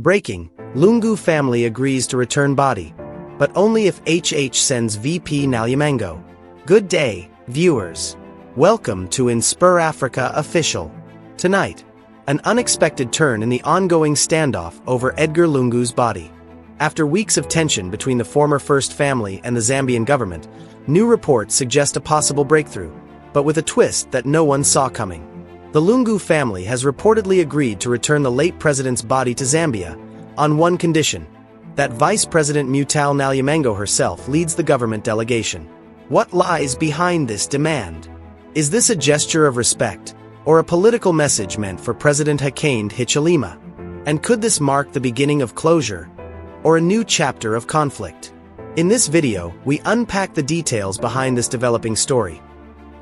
Breaking: Lungu family agrees to return body, but only if HH sends VP Nalumango. Good day, viewers. Welcome to InspirAfrica Official. Tonight, an unexpected turn in the ongoing standoff over Edgar Lungu's body. After weeks of tension between the former First Family and the Zambian government, new reports suggest a possible breakthrough, but with a twist that no one saw coming. The Lungu family has reportedly agreed to return the late president's body to Zambia, on one condition: that Vice President Mutale Nalumango herself leads the government delegation. What lies behind this demand? Is this a gesture of respect, or a political message meant for President Hakainde Hichilema? And could this mark the beginning of closure, or a new chapter of conflict? In this video, we unpack the details behind this developing story.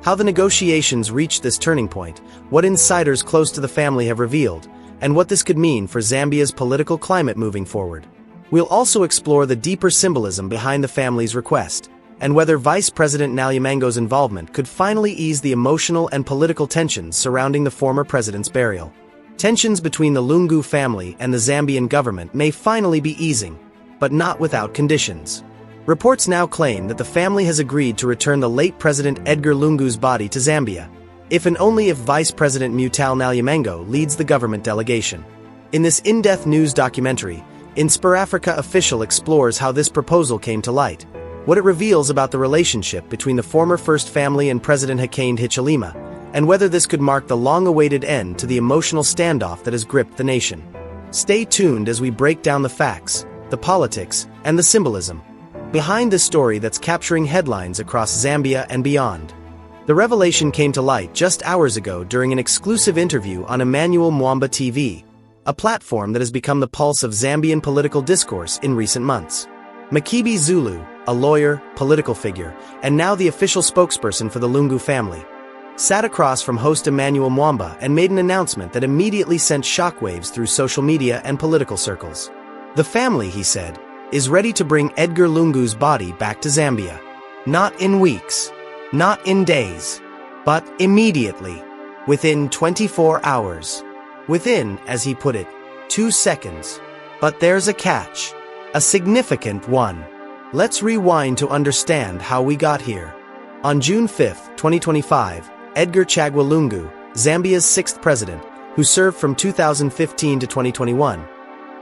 How the negotiations reached this turning point, what insiders close to the family have revealed, and what this could mean for Zambia's political climate moving forward. We'll also explore the deeper symbolism behind the family's request, and whether Vice President Nalumango's involvement could finally ease the emotional and political tensions surrounding the former president's burial. Tensions between the Lungu family and the Zambian government may finally be easing, but not without conditions. Reports now claim that the family has agreed to return the late President Edgar Lungu's body to Zambia, if and only if Vice President Mutale Nalumango leads the government delegation. In this in-depth news documentary, InspirAfrica Official explores how this proposal came to light, what it reveals about the relationship between the former First Family and President Hakainde Hichilema, and whether this could mark the long-awaited end to the emotional standoff that has gripped the nation. Stay tuned as we break down the facts, the politics, and the symbolism behind this story that's capturing headlines across Zambia and beyond. The revelation came to light just hours ago during an exclusive interview on Emmanuel Mwamba TV, a platform that has become the pulse of Zambian political discourse in recent months. Makibi Zulu, a lawyer, political figure, and now the official spokesperson for the Lungu family, sat across from host Emmanuel Mwamba and made an announcement that immediately sent shockwaves through social media and political circles. The family, he said, is ready to bring Edgar Lungu's body back to Zambia. Not in weeks, not in days, but immediately, within 24 hours. Within, as he put it, 2 seconds. But there's a catch, a significant one. Let's rewind to understand how we got here. On June 5, 2025, Edgar Chagwa Lungu, Zambia's 6th president, who served from 2015 to 2021,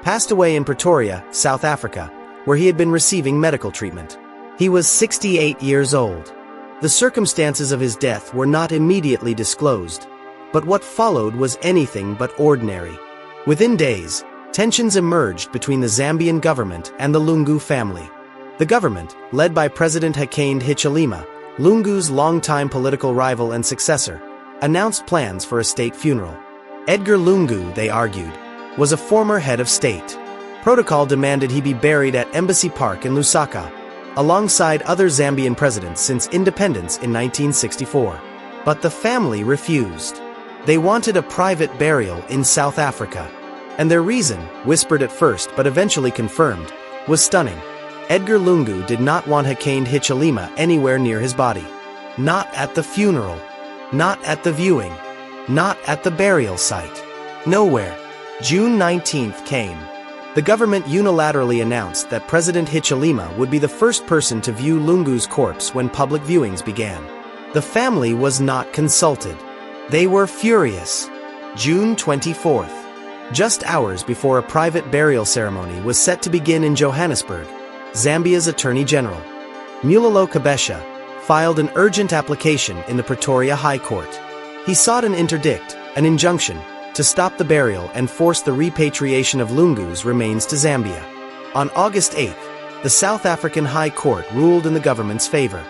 passed away in Pretoria, South Africa, where he had been receiving medical treatment. He was 68 years old. The circumstances of his death were not immediately disclosed, but what followed was anything but ordinary. Within days, tensions emerged between the Zambian government and the Lungu family. The government, led by President Hakainde Hichilema, Lungu's longtime political rival and successor, announced plans for a state funeral. Edgar Lungu, they argued, was a former head of state. Protocol demanded he be buried at Embassy Park in Lusaka, alongside other Zambian presidents since independence in 1964. But the family refused. They wanted a private burial in South Africa. And their reason, whispered at first but eventually confirmed, was stunning. Edgar Lungu did not want Hakainde Hichilema anywhere near his body. Not at the funeral. Not at the viewing. Not at the burial site. Nowhere. June 19th came. The government unilaterally announced that President Hichilema would be the first person to view Lungu's corpse when public viewings began. The family was not consulted. They were furious. June 24th. Just hours before a private burial ceremony was set to begin in Johannesburg, Zambia's Attorney General, Mulalo Kabesha, filed an urgent application in the Pretoria High Court. He sought an interdict, an injunction, to stop the burial and force the repatriation of Lungu's remains to Zambia. On August 8th, the South African High Court ruled in the government's favor.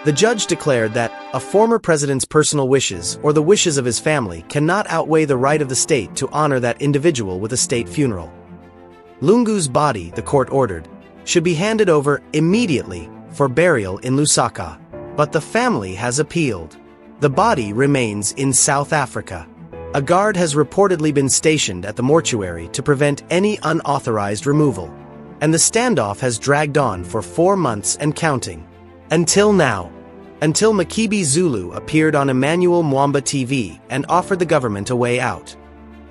The judge declared that a former president's personal wishes or the wishes of his family cannot outweigh the right of the state to honor that individual with a state funeral. Lungu's body, the court ordered, should be handed over immediately for burial in Lusaka. But the family has appealed. The body remains in South Africa. A guard has reportedly been stationed at the mortuary to prevent any unauthorized removal. And the standoff has dragged on for 4 months and counting. Until now. Until Makibi Zulu appeared on Emmanuel Mwamba TV and offered the government a way out.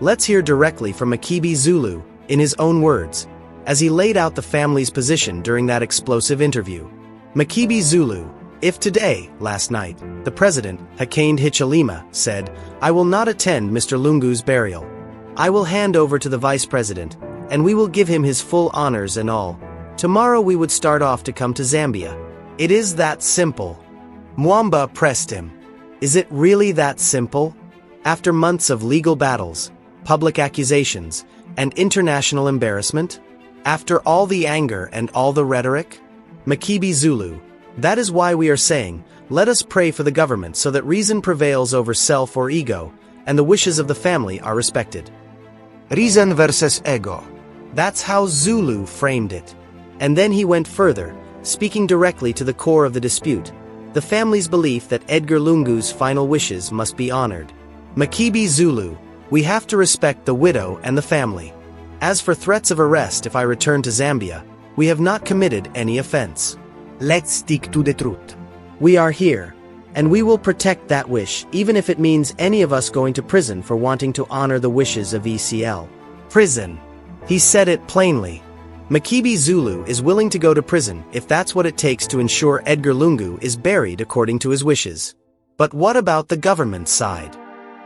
Let's hear directly from Makibi Zulu, in his own words, as he laid out the family's position during that explosive interview. Makibi Zulu, if today, last night, the president, Hakainde Hichilema, said, "I will not attend Mr. Lungu's burial. I will hand over to the vice president, and we will give him his full honors and all. Tomorrow we would start off to come to Zambia. It is that simple." Mwamba pressed him. Is it really that simple? After months of legal battles, public accusations, and international embarrassment? After all the anger and all the rhetoric? Makibi Zulu, that is why we are saying, let us pray for the government so that reason prevails over self or ego, and the wishes of the family are respected. Reason versus ego. That's how Zulu framed it. And then he went further, speaking directly to the core of the dispute, the family's belief that Edgar Lungu's final wishes must be honored. Makibi Zulu, we have to respect the widow and the family. As for threats of arrest if I return to Zambia, we have not committed any offense. Let's stick to the truth. We are here, and we will protect that wish, even if it means any of us going to prison for wanting to honor the wishes of ECL. Prison. He said it plainly. Makibi Zulu is willing to go to prison if that's what it takes to ensure Edgar Lungu is buried according to his wishes. But what about the government side?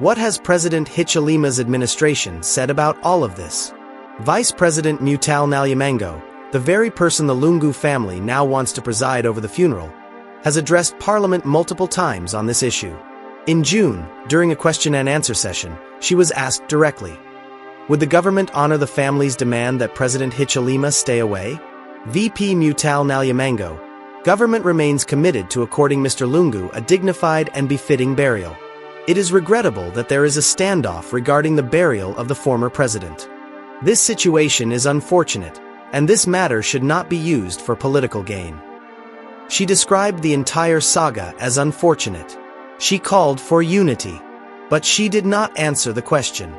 What has President Hichilema's administration said about all of this? Vice President Mutale Nalumango, the very person the Lungu family now wants to preside over the funeral, has addressed Parliament multiple times on this issue. In June, during a question and answer session, she was asked directly, would the government honor the family's demand that President Hichilema stay away? VP Mutale Nalumango, government remains committed to according Mr. Lungu a dignified and befitting burial. It is regrettable that there is a standoff regarding the burial of the former president. This situation is unfortunate, and this matter should not be used for political gain. She described the entire saga as unfortunate. She called for unity. But she did not answer the question.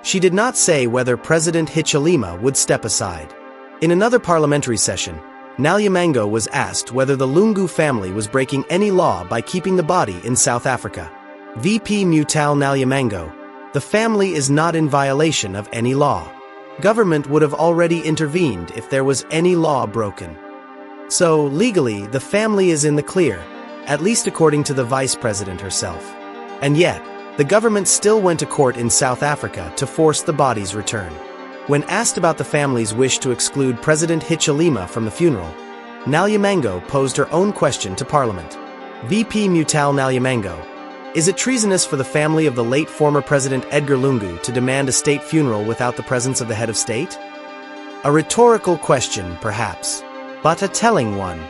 She did not say whether President Hichilema would step aside. In another parliamentary session, Nalumango was asked whether the Lungu family was breaking any law by keeping the body in South Africa. VP Mutale Nalumango, the family is not in violation of any law. Government would have already intervened if there was any law broken. So, legally, the family is in the clear, at least according to the vice president herself. And yet, the government still went to court in South Africa to force the body's return. When asked about the family's wish to exclude President Hichilema from the funeral, Nalumango posed her own question to Parliament. VP Mutale Nalumango, is it treasonous for the family of the late former President Edgar Lungu to demand a state funeral without the presence of the head of state? A rhetorical question, perhaps, but a telling one,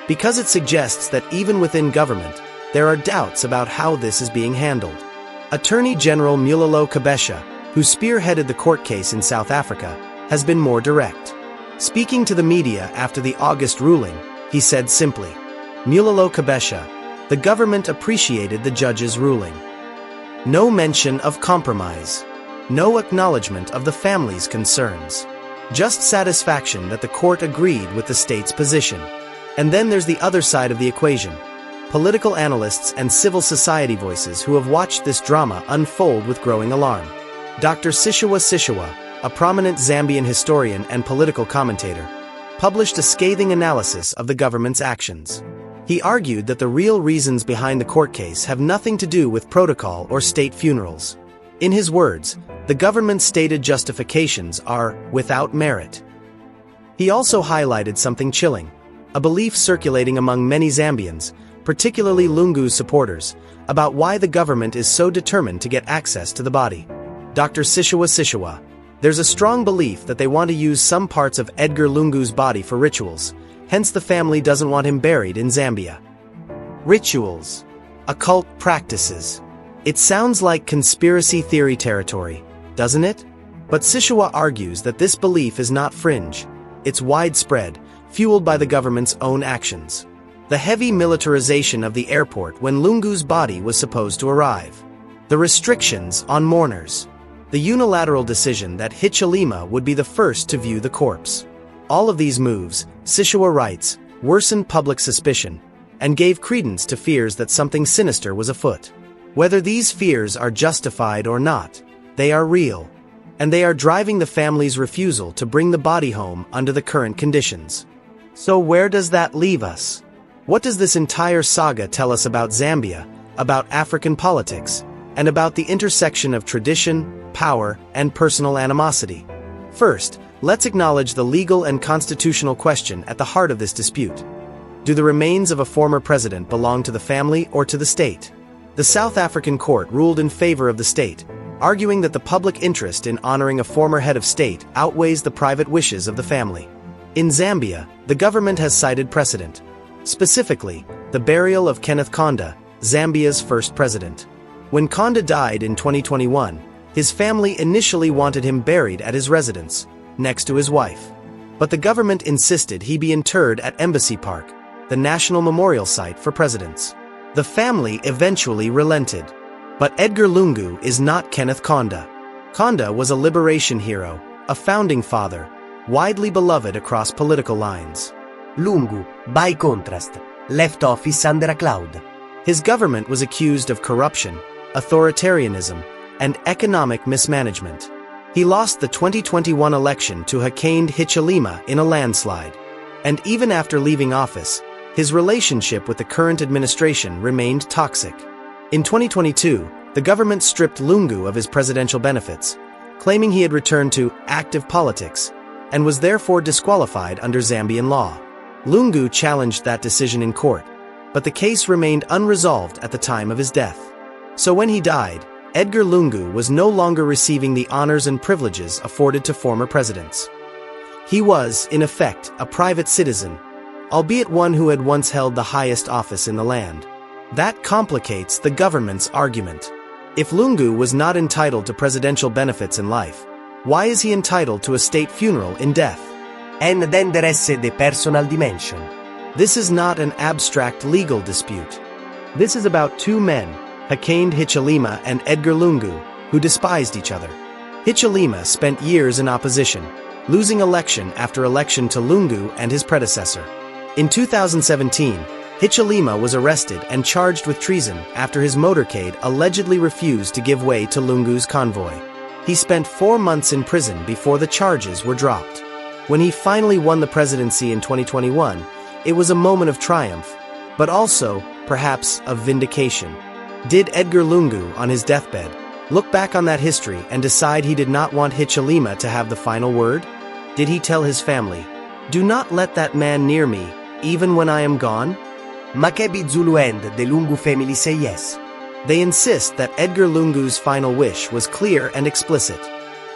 because it suggests that even within government, there are doubts about how this is being handled. Attorney General Mulalo Kabesha, who spearheaded the court case in South Africa, has been more direct. Speaking to the media after the August ruling, he said simply, Mulalo Kabesha, the government appreciated the judge's ruling. No mention of compromise. No acknowledgement of the family's concerns. Just satisfaction that the court agreed with the state's position. And then there's the other side of the equation. Political analysts and civil society voices who have watched this drama unfold with growing alarm. Dr. Sishiwa Sishiwa, a prominent Zambian historian and political commentator, published a scathing analysis of the government's actions. He argued that the real reasons behind the court case have nothing to do with protocol or state funerals. In his words, the government's stated justifications are without merit. He also highlighted something chilling, a belief circulating among many Zambians, particularly Lungu's supporters, about why the government is so determined to get access to the body. Dr. Sishiwa Sishiwa, there's a strong belief that they want to use some parts of Edgar Lungu's body for rituals, hence the family doesn't want him buried in Zambia. Rituals. Occult practices. It sounds like conspiracy theory territory, doesn't it? But Sishiwa argues that this belief is not fringe. It's widespread, fueled by the government's own actions. The heavy militarization of the airport when Lungu's body was supposed to arrive. The restrictions on mourners. The unilateral decision that Hichilema would be the first to view the corpse. All of these moves, Sishiwa writes, worsened public suspicion, and gave credence to fears that something sinister was afoot. Whether these fears are justified or not, they are real. and they are driving the family's refusal to bring the body home under the current conditions. So where does that leave us? What does this entire saga tell us about Zambia, about African politics, and about the intersection of tradition, power, and personal animosity? First, let's acknowledge the legal and constitutional question at the heart of this dispute. Do the remains of a former president belong to the family or to the state? The South African court ruled in favor of the state, arguing that the public interest in honoring a former head of state outweighs the private wishes of the family. In Zambia, the government has cited precedent. Specifically, the burial of Kenneth Kaunda, Zambia's first president. When Kaunda died in 2021, his family initially wanted him buried at his residence, next to his wife. But the government insisted he be interred at Embassy Park, the national memorial site for presidents. The family eventually relented. But Edgar Lungu is not Kenneth Kaunda. Kaunda was a liberation hero, a founding father, widely beloved across political lines. Lungu, by contrast, left office under a cloud. His government was accused of corruption, authoritarianism, and economic mismanagement. He lost the 2021 election to Hakainde Hichilema in a landslide. And even after leaving office, his relationship with the current administration remained toxic. In 2022, the government stripped Lungu of his presidential benefits, claiming he had returned to active politics and was therefore disqualified under Zambian law. Lungu challenged that decision in court, but the case remained unresolved at the time of his death. So when he died, Edgar Lungu was no longer receiving the honors and privileges afforded to former presidents. He was, in effect, a private citizen, albeit one who had once held the highest office in the land. That complicates the government's argument. If Lungu was not entitled to presidential benefits in life, why is he entitled to a state funeral in death? And then there is the personal dimension. This is not an abstract legal dispute. This is about two men, Hakainde Hichilema and Edgar Lungu, who despised each other. Hichilema spent years in opposition, losing election after election to Lungu and his predecessor. In 2017, Hichilema was arrested and charged with treason after his motorcade allegedly refused to give way to Lungu's convoy. He spent 4 months in prison before the charges were dropped. When he finally won the presidency in 2021, it was a moment of triumph, but also, perhaps, of vindication. Did Edgar Lungu, on his deathbed, look back on that history and decide he did not want Hichilema to have the final word? Did he tell his family, "Do not let that man near me, even when I am gone"? Makebi Zulu and the Lungu family say yes. They insist that Edgar Lungu's final wish was clear and explicit,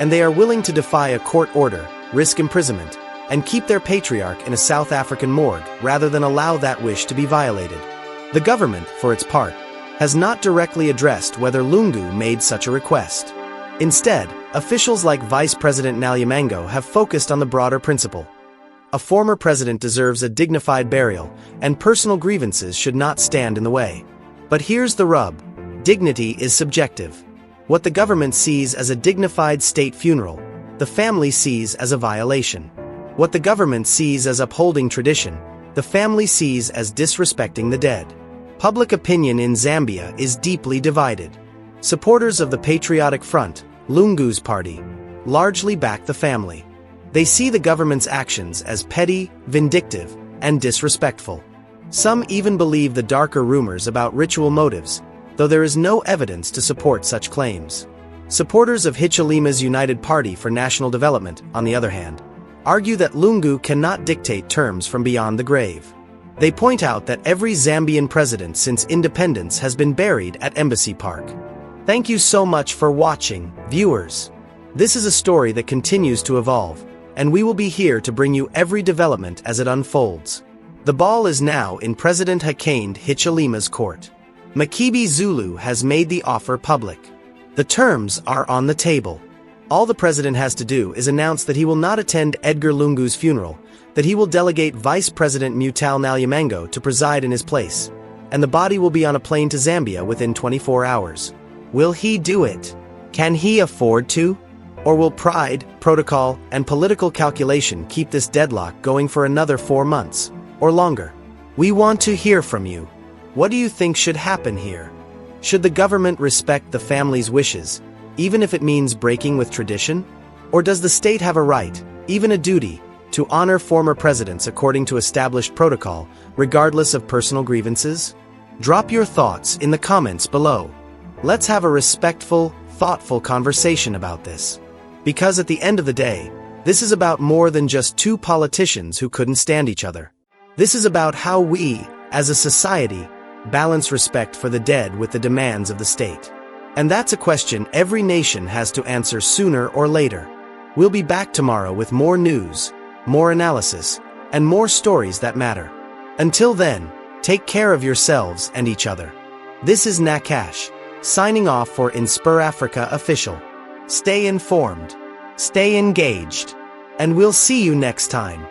and they are willing to defy a court order, risk imprisonment, and keep their patriarch in a South African morgue rather than allow that wish to be violated. The government, for its part, has not directly addressed whether Lungu made such a request. Instead, officials like Vice President Nalumango have focused on the broader principle. A former president deserves a dignified burial, and personal grievances should not stand in the way. But here's the rub. Dignity is subjective. What the government sees as a dignified state funeral, the family sees as a violation. What the government sees as upholding tradition, the family sees as disrespecting the dead. Public opinion in Zambia is deeply divided. Supporters of the Patriotic Front, Lungu's party, largely back the family. They see the government's actions as petty, vindictive, and disrespectful. Some even believe the darker rumors about ritual motives, though there is no evidence to support such claims. Supporters of Hichilema's United Party for National Development, on the other hand, argue that Lungu cannot dictate terms from beyond the grave. They point out that every Zambian president since independence has been buried at Embassy Park. Thank you so much for watching, viewers. This is a story that continues to evolve, and we will be here to bring you every development as it unfolds. The ball is now in President Hakainde Hichilema's court. Makibi Zulu has made the offer public. The terms are on the table. All the president has to do is announce that he will not attend Edgar Lungu's funeral, that he will delegate Vice President Mutale Nalumango to preside in his place, and the body will be on a plane to Zambia within 24 hours. Will he do it? Can he afford to? Or will pride, protocol, and political calculation keep this deadlock going for another 4 months, or longer? We want to hear from you. What do you think should happen here? Should the government respect the family's wishes, even if it means breaking with tradition? Or does the state have a right, even a duty, to honor former presidents according to established protocol, regardless of personal grievances? Drop your thoughts in the comments below. Let's have a respectful, thoughtful conversation about this. Because at the end of the day, this is about more than just two politicians who couldn't stand each other. This is about how we, as a society, balance respect for the dead with the demands of the state. And that's a question every nation has to answer sooner or later. We'll be back tomorrow with more news, more analysis, and more stories that matter. Until then, take care of yourselves and each other. This is Nakash, signing off for InspirAfrica Official. Stay informed, stay engaged, and we'll see you next time.